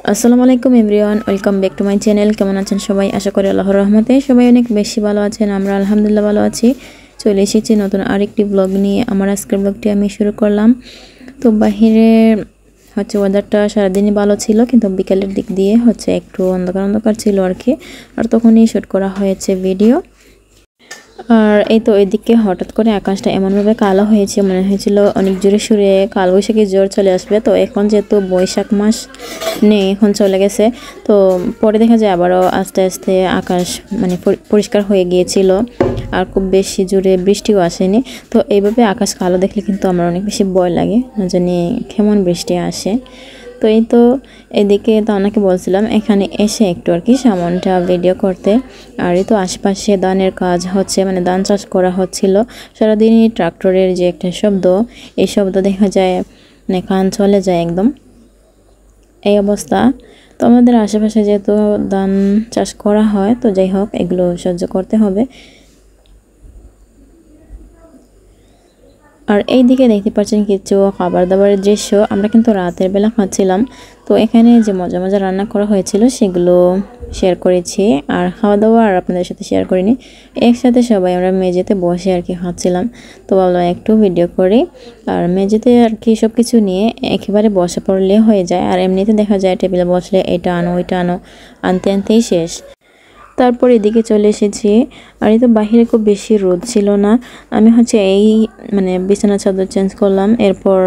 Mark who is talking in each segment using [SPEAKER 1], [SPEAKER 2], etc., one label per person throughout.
[SPEAKER 1] আসসালামু আলাইকুম everyone, welcome back to my channel. কেমন আছেন সবাই? আশা করি আল্লাহর রহমতে সবাই অনেক বেশি ভালো আছেন। আমরা আলহামদুলিল্লাহ ভালো আছি। চলে এসেছি নতুন আরেকটি ব্লগ নিয়ে। আমার আজকের ব্লগটি আমি শুরু করলাম। তো বাহিরে ওয়েদারটা সারাদিনই ভালো ছিল, কিন্তু বিকেলের দিক দিয়ে একটু অন্ধকার অন্ধকার ছিল আর কি। আর তখনই শ্যুট করা হয়েছে ভিডিও। আর এই তো এদিকে হঠাৎ করে আকাশটা এমনভাবে কালো হয়েছে, মনে হয়েছিল অনেক জোরে সুরে কালবৈশাখী জ্বর চলে আসবে। তো এখন যেহেতু বৈশাখ মাস নেই, এখন চলে গেছে। তো পরে দেখা যায় আবারও আস্তে আস্তে আকাশ পরিষ্কার হয়ে গিয়েছিল, আর খুব বেশি জোরে বৃষ্টিও আসেনি। তো এইভাবে আকাশ কালো দেখলে কিন্তু আমার অনেক বেশি ভয় লাগে, না জানি কেমন বৃষ্টি আসে। তো এই তো এদিকে তো অনেকে বলছিলাম এখানে এসে একটু আর কি সামনটা ভিডিও করতে। আর এই তো আশেপাশে ধানের কাজ হচ্ছে, ধান চাষ করা হচ্ছিল। সারাদিনই ট্রাক্টরের যে একটা শব্দ, এই শব্দ দেখা যায় কান চলে যায় একদম, এই অবস্থা। তো আমাদের আশেপাশে যেহেতু ধান চাষ করা হয়, তো যাই হোক এগুলো সহ্য করতে হবে। আর এই দিকে দেখতে পাচ্ছেন কিছু খাবার দাবারের দৃশ্য। আমরা কিন্তু রাতের বেলা খাচ্ছিলাম। তো এখানে যে মজা মজা রান্না করা হয়েছিল সেগুলো শেয়ার করেছি, আর খাওয়া দাওয়া আর আপনাদের সাথে শেয়ার করিনি। একসাথে সবাই আমরা মেঝেতে বসে আর কি খাচ্ছিলাম। তো ভাবলাম একটু ভিডিও করি। আর মেঝেতে আর কি সব কিছু নিয়ে একেবারে বসে পড়লে হয়ে যায়, আর এমনিতে দেখা যায় টেবিলে বসলে এটা আনো ওইটা আনো, আনতে আনতেই শেষ। তারপর এদিকে চলে এসেছি। আর এই তো বাহিরে খুব বেশি রোদ ছিল না। আমি এই বিছানা চাদর চেঞ্জ করলাম, এরপর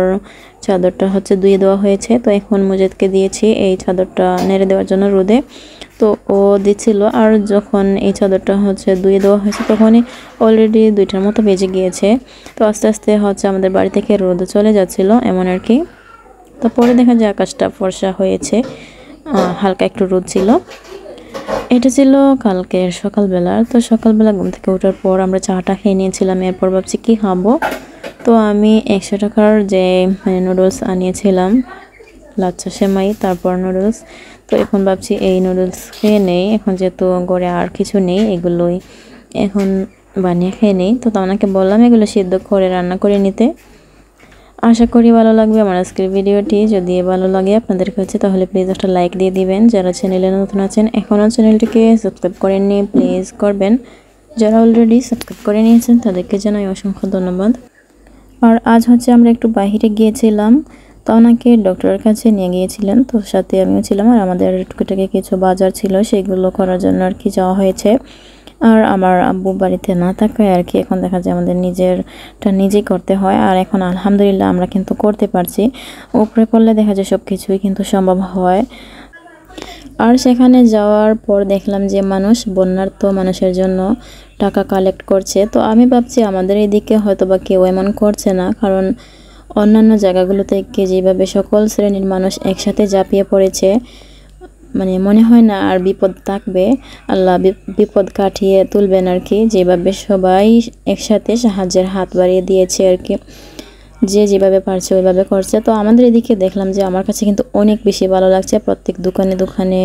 [SPEAKER 1] চাদরটা ধুয়ে দেওয়া হয়েছে। তো এখন মুজাদকে দিয়েছি এই চাদরটা নেড়ে দেওয়ার জন্য রোদে। তো ও দিচ্ছিল, আর যখন এই চাদরটা ধুয়ে দেওয়া হয়েছে তখনই অলরেডি 2টার মতো বেজে গিয়েছে। তো আস্তে আস্তে আমাদের বাড়ি থেকে রোদ চলে যাচ্ছিল এমন আর কি। তো পরে দেখা যায় আকাশটা ফর্সা হয়েছে, হালকা একটু রোদ ছিল। এটা ছিল কালকের সকালবেলা। তো সকালবেলা ঘুম থেকে ওঠার পর আমরা চাটা খেয়ে নিয়েছিলাম। এরপর ভাবছি কি খাবো। তো আমি 100 টাকার যে নুডলস আনিয়েছিলাম, লাচ্ছা সেমাই তারপর নুডলস। তো এখন ভাবছি এই নুডলস খেয়ে নেই, এখন যেহেতু ঘরে আর কিছু নেই, এগুলোই এখন বানিয়ে খেয়ে নেই। তো ওনাকে বললাম এগুলো সিদ্ধ করে রান্না করে নিতে। আশা করি ভালো লাগবে আমার আজকের ভিডিওটি। যদি ভালো লাগে আপনাদের কাছে, তাহলে প্লিজ একটা লাইক দিয়ে দিবেন। যারা চ্যানেলে নতুন আছেন, এখনও চ্যানেলটিকে সাবস্ক্রাইব করেননি, প্লিজ করবেন। যারা অলরেডি সাবস্ক্রাইব করে নিয়েছেন তাদেরকে জানাই অসংখ্য ধন্যবাদ। আর আজ আমরা একটু বাইরে গিয়েছিলাম। তো ওনাকে ডক্টরের কাছে নিয়ে গিয়েছিলেন, তো সাথে আমিও ছিলাম। আর আমাদের টুকিটাকি কিছু বাজার ছিল, সেগুলো করার জন্য আর কি যাওয়া হয়েছে। আর আমার আব্বু বাড়িতে না থাকায় আর কি এখন দেখা যায় আমাদের নিজেরটা নিজেই করতে হয়। আর এখন আলহামদুলিল্লাহ আমরা কিন্তু করতে পারছি। উপরে পড়লে দেখা যায় সব কিছুই কিন্তু সম্ভব হয়। আর সেখানে যাওয়ার পর দেখলাম যে মানুষ বন্যার্ত মানুষের জন্য টাকা কালেক্ট করছে। তো আমি ভাবছি আমাদের এদিকে হয়তো বা কেউ এমন করছে না, কারণ অন্যান্য জায়গাগুলোতে যেভাবে সকল শ্রেণীর মানুষ একসাথে ঝাঁপিয়ে পড়েছে, মনে হয় না আর বিপদ থাকবে। আল্লাহ বিপদ কাটিয়ে তুলবেন আর কি। যেভাবে সবাই একসাথে সাহায্যের হাত বাড়িয়ে দিয়েছে আর কি, যে যেভাবে পারছে ওইভাবে করছে। তো আমাদের এদিকে দেখলাম যে আমার কাছে কিন্তু অনেক বেশি ভালো লাগছে। প্রত্যেক দোকানে দোকানে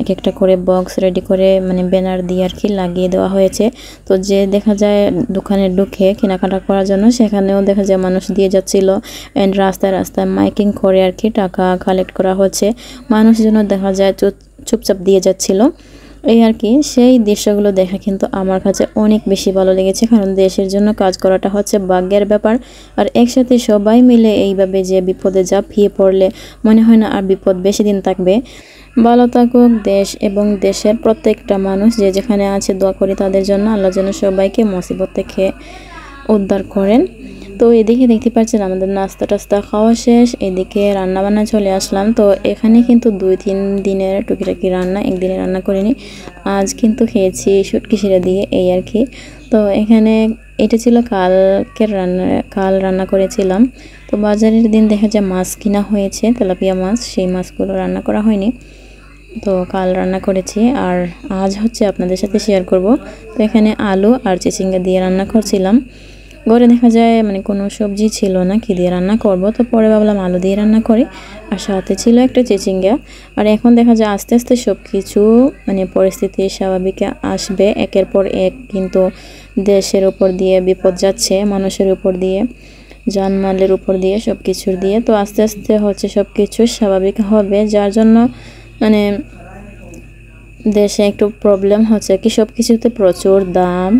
[SPEAKER 1] এক একটা করে বক্স রেডি করে ব্যানার দিয়ে আর কি লাগিয়ে দেওয়া হয়েছে। তো যে দেখা যায় দোকানে ঢুকে কেনাকাটা করার জন্য, সেখানেও দেখা যায় মানুষ দিয়ে যাচ্ছিল। অ্যান্ড রাস্তায় রাস্তায় মাইকিং করে আর কি টাকা কালেক্ট করা হচ্ছে। মানুষ যেন দেখা যায় চুপচাপ দিয়ে যাচ্ছিল, এই আর কি। সেই দৃশ্যগুলো দেখা কিন্তু আমার কাছে অনেক বেশি ভালো লেগেছে, কারণ দেশের জন্য কাজ করাটা ভাগ্যের ব্যাপার। আর একসাথে সবাই মিলে এইভাবে যে বিপদে ঝাঁপিয়ে পড়লে মনে হয় না আর বিপদ বেশি দিন থাকবে। ভালো থাকুক দেশ এবং দেশের প্রত্যেকটা মানুষ, যে যেখানে আছে দোয়া করি তাদের জন্য। আল্লাহ যেন সবাইকে মুসিবত থেকে উদ্ধার করেন। তো এদিকে দেখতে পাচ্ছেন আমাদের নাস্তা টাস্তা খাওয়া শেষ, এদিকে রান্না বান্না চলে আসলাম। তো এখানে কিন্তু 2-3 দিনের টুকিটাকি রান্না, একদিনে রান্না করিনি। আজ কিন্তু খেয়েছি শুটকি শিরা দিয়ে, এই আর কি। তো এখানে এটা ছিল কালকের রান্না, কাল রান্না করেছিলাম। তো বাজারের দিন দেখা যায় মাছ কিনা হয়েছে, তেলাপিয়া মাছ, সেই মাছগুলো রান্না করা হয়নি। তো কাল রান্না করেছি, আর আজ আপনাদের সাথে শেয়ার করব। তো এখানে আলু আর চিচিঙ্গা দিয়ে রান্না করছিলাম। ঘরে দেখা যায় কোনো সবজি ছিল না, কি দিয়ে রান্না করব। তো পরে ভাবলাম আলু দিয়ে রান্না করি, আর সাথে ছিল একটা চিচিঙ্গা। আর এখন দেখা যায় আস্তে আস্তে সব কিছু পরিস্থিতি স্বাভাবিক আসবে একের পর এক। কিন্তু দেশের উপর দিয়ে বিপদ যাচ্ছে, মানুষের উপর দিয়ে, জানমালের উপর দিয়ে, সব কিছুর দিয়ে। তো আস্তে আস্তে সব কিছু স্বাভাবিক হবে, যার জন্য মানে দেশে একটু প্রবলেম হচ্ছে কি সব কিছুতে প্রচুর দাম।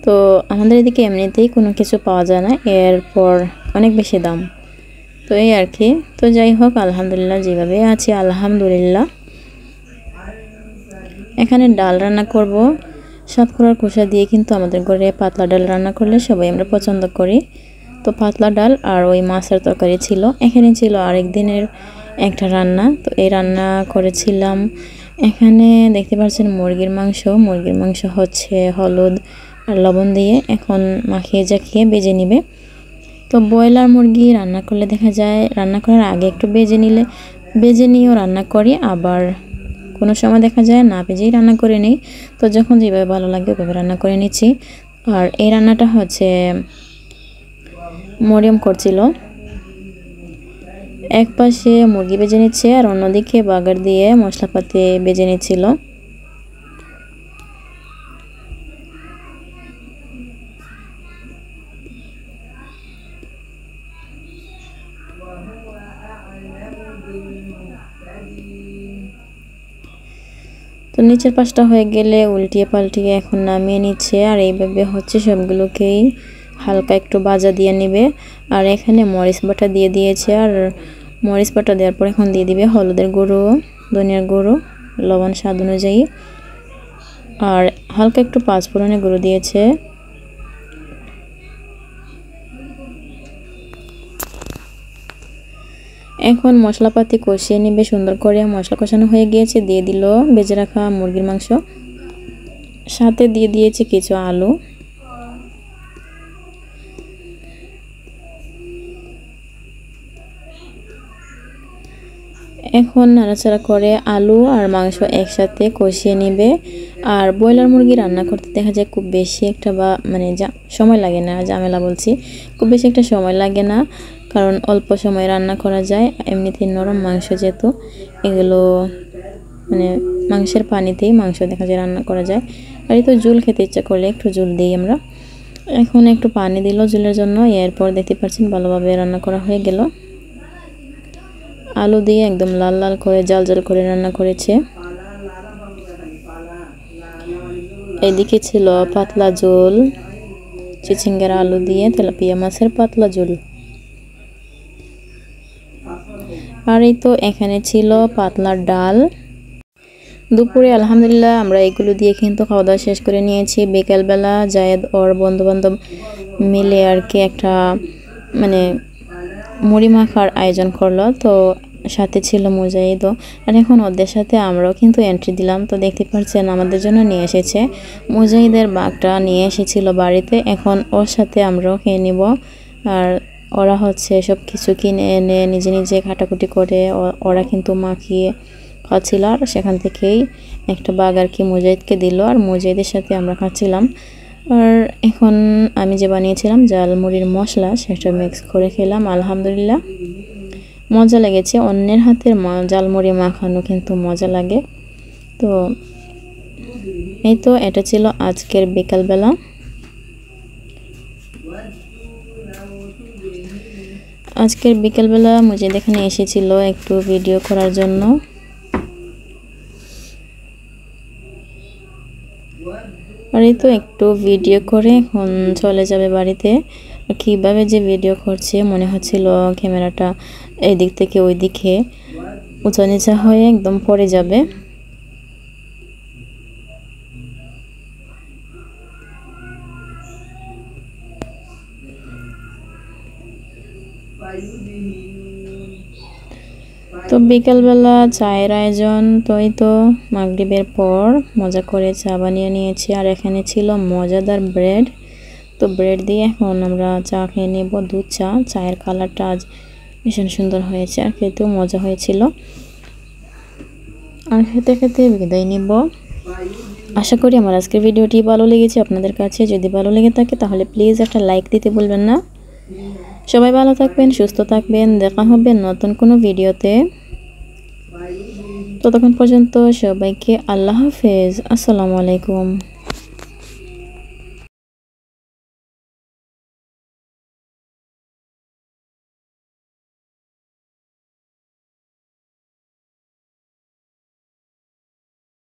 [SPEAKER 1] তো আমাদের এদিকে এমনিতেই কোনো কিছু পাওয়া যায় না, এরপর অনেক বেশি দাম। তো এই আর কি। তো যাই হোক, আলহামদুলিল্লাহ যেভাবে আছি আলহামদুলিল্লাহ। এখানে ডাল রান্না করব সাতকরার খোসা দিয়ে, কিন্তু আমাদের ঘরে পাতলা ডাল রান্না করলে সবাই আমরা পছন্দ করি। তো পাতলা ডাল আর ওই মাছের তরকারি ছিল। এখানে ছিল আরেক দিনের একটা রান্না, তো এই রান্না করেছিলাম। এখানে দেখতে পাচ্ছেন মুরগির মাংস হচ্ছে হলুদ আর লবণ দিয়ে এখন মাখিয়ে জাকিয়ে বেজে নিবে। তো ব্রয়লার মুরগি রান্না করলে দেখা যায় রান্না করার আগে একটু বেজে নিয়েও রান্না করি, আবার কোনো সময় দেখা যায় না ভেজেই রান্না করে নিই। তো যখন যেভাবে ভালো লাগে ওইভাবে রান্না করে নিচ্ছি। আর এই রান্নাটা হচ্ছে মরিয়ম করছিল, এক পাশে মুরগি ভেজে নিচ্ছে আর অন্যদিকে বাগার দিয়ে মশলাপাতি ভেজে নিচ্ছিল। তো নিচের পাশটা হয়ে গেলে উল্টিয়ে পাল্টিয়ে এখন নামিয়ে নিচ্ছে। আর এইভাবে হচ্ছে সবগুলোকেই হালকা একটু ভাজা দিয়ে নেবে। আর এখানে মরিচ বাটা দিয়ে দিয়েছে, আর মরিচ বাটা দেওয়ার পর এখন দিয়ে দিবে হলুদের গুঁড়ো, ধনিয়ার গুঁড়ো, লবণ স্বাদ অনুযায়ী, আর হালকা একটু পাঁচফোড়নের গুঁড়ো দিয়েছে। এখন মশলাপাতি কষিয়ে নেবে সুন্দর করে। মশলা কষানো হয়ে গিয়েছে, দিয়ে দিল ভেজে রাখা মুরগির মাংস, সাথে দিয়ে দিয়েছে কিছু আলু। এখন নাড়াচাড়া করে আলু আর মাংস একসাথে কষিয়ে নেবে। আর ব্রয়লার মুরগি রান্না করতে দেখা যায় খুব বেশি একটা সময় লাগে না, ঝামেলা বলছি, খুব বেশি একটা সময় লাগে না, কারণ অল্প সময় রান্না করা যায়। এমনিতেই নরম মাংস যেহেতু, এগুলো মাংসের পানিতেই মাংস দেখা যায় রান্না করা যায়। আর এই তো ঝোল খেতে ইচ্ছা করলে একটু ঝোল দিই আমরা। এখন একটু পানি দিল ঝোলের জন্য। এরপর দেখতে পাচ্ছেন ভালোভাবে রান্না করা হয়ে গেল। আলু দিয়ে একদম লাল লাল করে জাল জাল করে রান্না করেছে। এদিকে ছিল পাতলা ঝোল, চিচিঙ্গার আলু দিয়ে তেলাপিয়া মাছের পাতলা ঝোল। আর এই তো এখানে ছিল পাতলা ডাল। দুপুরে আলহামদুলিল্লাহ আমরা এগুলো দিয়ে কিন্তু খাওয়া দাওয়া শেষ করে নিয়েছি। বিকেলবেলা জায়েদ ওর বন্ধু বান্ধব মিলে আর কি একটা মুড়ি মাখার আয়োজন করলো। তো সাথে ছিল মুজাহিদও, আর এখন ওদের সাথে আমরাও কিন্তু এন্ট্রি দিলাম। তো দেখতে পাচ্ছেন আমাদের জন্য নিয়ে এসেছে, মুজাহিদের বাঘটা নিয়ে এসেছিল বাড়িতে, এখন ওর সাথে আমরাও খেয়ে নিব। আর ওরা হচ্ছে সব কিছু কিনে এনে নিজে নিজে কাটাকুটি করে ওরা কিন্তু মাখিয়ে খাচ্ছিল। আর সেখান থেকেই একটা বাঘ আর কি মুজাহিদকে দিল, আর মুজাহিদের সাথে আমরা খাচ্ছিলাম। আর এখন আমি যে বানিয়েছিলাম জালমুড়ির মশলা, সেটা মিক্স করে খেলাম। আলহামদুলিল্লাহ মজা লেগেছে। অন্যের হাতের জালমুড়ি মাখানো কিন্তু মজা লাগে। তো এই তো এটা ছিল আজকের বিকালবেলা। মুজাহিদ এখানে এসেছিল একটু ভিডিও করার জন্য। আর এই তো একটু ভিডিও করে এখন চলে যাবে বাড়িতে। কিভাবে যে ভিডিও করছে মনে হচ্ছিল ক্যামেরাটা এই দিক থেকে ওই দিকে উঁচা নিচা হয়ে একদম পড়ে যাবে। তো বিকালবেলা চায়ের আয়োজন। তো এই তো মাগরিবের পর মজা করে চা বানিয়ে নিয়েছি। আর এখানে ছিল মজাদার ব্রেড। তো ব্রেড দিয়ে এখন আমরা চা খেয়ে নেব, দুধ চা। চায়ের কালারটা আজ ভীষণ সুন্দর হয়েছে, আর খেতেও মজা হয়েছিল। আর খেতে খেতে বিদায় নিব। আশা করি আমার আজকের ভিডিওটি ভালো লেগেছে আপনাদের কাছে। যদি ভালো লেগে থাকে তাহলে প্লিজ একটা লাইক দিতে ভুলবেন না। সবাই ভালো থাকবেন, সুস্থ থাকবেন। দেখা হবে নতুন কোনো ভিডিওতে। ততক্ষণ পর্যন্ত সবাইকে আল্লাহ হাফেজ। আসসালামু আলাইকুম।